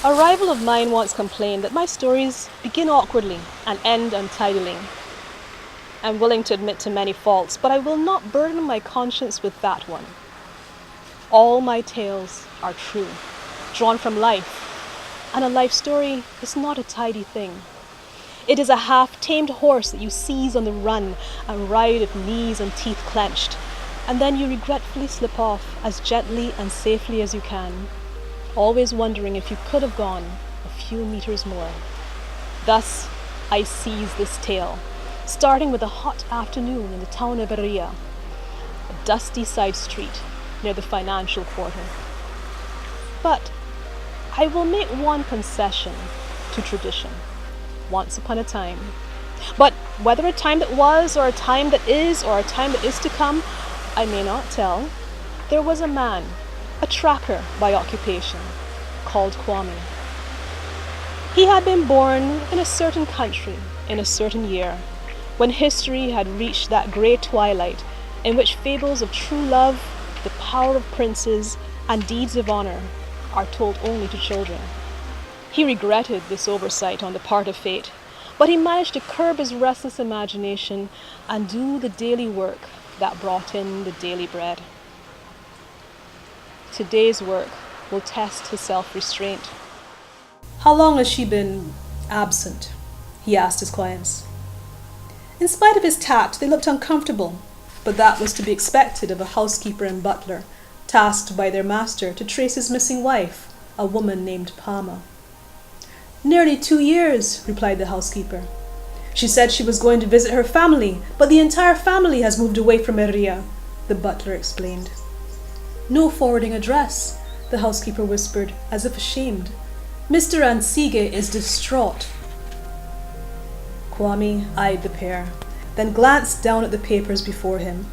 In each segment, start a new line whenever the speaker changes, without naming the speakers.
A rival of mine once complained that my stories begin awkwardly and end untidily. I'm willing to admit to many faults, but I will not burden my conscience with that one. All my tales are true, drawn from life, and a life story is not a tidy thing. It is a half-tamed horse that you seize on the run and ride with knees and teeth clenched, and then you regretfully slip off as gently and safely as you can, always wondering if you could have gone a few meters more. Thus, I seize this tale, starting with a hot afternoon in the town of Iria, a dusty side street near the financial quarter. But I will make one concession to tradition. Once upon a time. But whether a time that was, or a time that is, or a time that is to come, I may not tell. There was a man, a tracker by occupation, called Kwame. He had been born in a certain country, in a certain year, when history had reached that grey twilight in which fables of true love, the power of princes, and deeds of honor are told only to children. He regretted this oversight on the part of fate, but he managed to curb his restless imagination and do the daily work that brought in the daily bread. Today's work will test his self-restraint.
"How long has she been absent?" he asked his clients. In spite of his tact, they looked uncomfortable, but that was to be expected of a housekeeper and butler, tasked by their master to trace his missing wife, a woman named Palma. "Nearly 2 years," replied the housekeeper. "She said she was going to visit her family, but the entire family has moved away from Iria," the butler explained. "No forwarding address," the housekeeper whispered, as if ashamed. "Mr. Ansige is distraught." Kwame eyed the pair, then glanced down at the papers before him.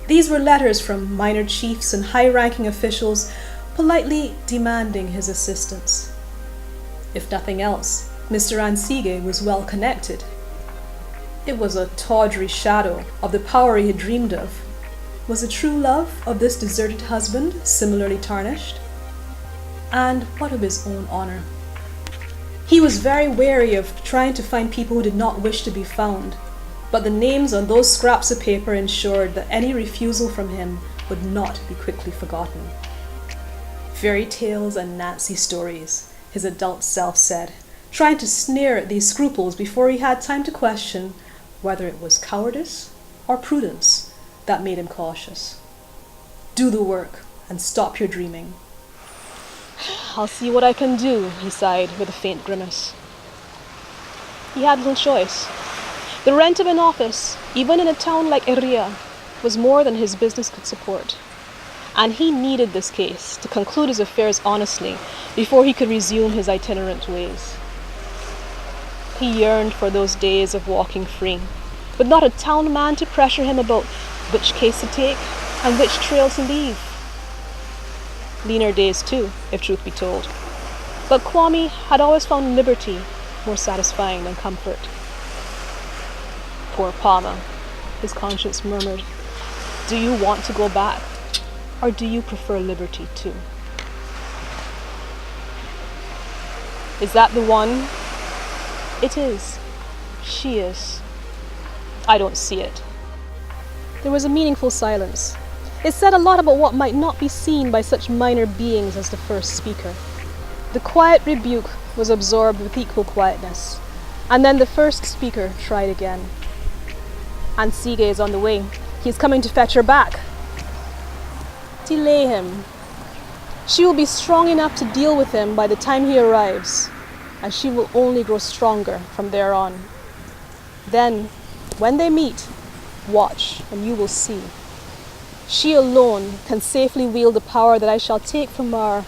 These were letters from minor chiefs and high-ranking officials politely demanding his assistance. If nothing else, Mr. Ansige was well connected. It was a tawdry shadow of the power he had dreamed of. Was the true love of this deserted husband similarly tarnished? And what of his own honor? He was very wary of trying to find people who did not wish to be found, but the names on those scraps of paper ensured that any refusal from him would not be quickly forgotten. Fairy tales and Nancy stories, his adult self said, trying to sneer at these scruples before he had time to question whether it was cowardice or prudence that made him cautious. Do the work and stop your dreaming.
"I'll see what I can do," he sighed with a faint grimace. He had little choice. The rent of an office, even in a town like Iria, was more than his business could support. And he needed this case to conclude his affairs honestly before he could resume his itinerant ways. He yearned for those days of walking free, with not a town man to pressure him about which case to take and which trail to leave. Leaner days too, if truth be told. But Kwame had always found liberty more satisfying than comfort. Poor Palma, his conscience murmured. Do you want to go back? Or do you prefer liberty too? Is that the one? It is. She is. I don't see it. There was a meaningful silence. It said a lot about what might not be seen by such minor beings as the first speaker. The quiet rebuke was absorbed with equal quietness, and then the first speaker tried again. Ansige is on the way. He's coming to fetch her back. Delay him. She will be strong enough to deal with him by the time he arrives, and she will only grow stronger from there on. Then, when they meet, watch and you will see. She alone can safely wield the power that I shall take from our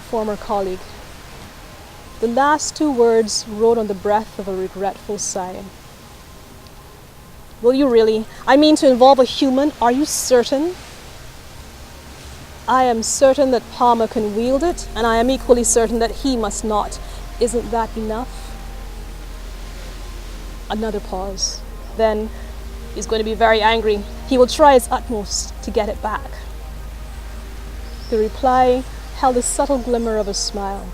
former colleague. The last two words rode on the breath of a regretful sigh. Will you really? I mean to involve a human? Are you certain? I am certain that Palmer can wield it, and I am equally certain that he must not. Isn't that enough? Another pause. Then, he's going to be very angry. He will try his utmost to get it back. The reply held a subtle glimmer of a smile.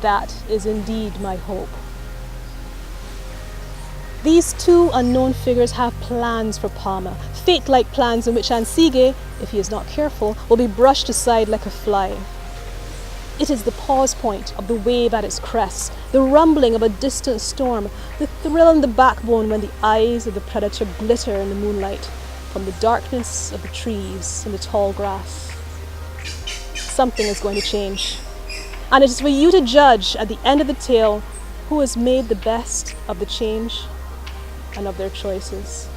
That is indeed my hope. These two unknown figures have plans for Palmer, fate-like plans in which Ansige, if he is not careful, will be brushed aside like a fly. It is the pause point of the wave at its crest, the rumbling of a distant storm, the thrill in the backbone when the eyes of the predator glitter in the moonlight from the darkness of the trees and the tall grass. Something is going to change, and it is for you to judge at the end of the tale who has made the best of the change and of their choices.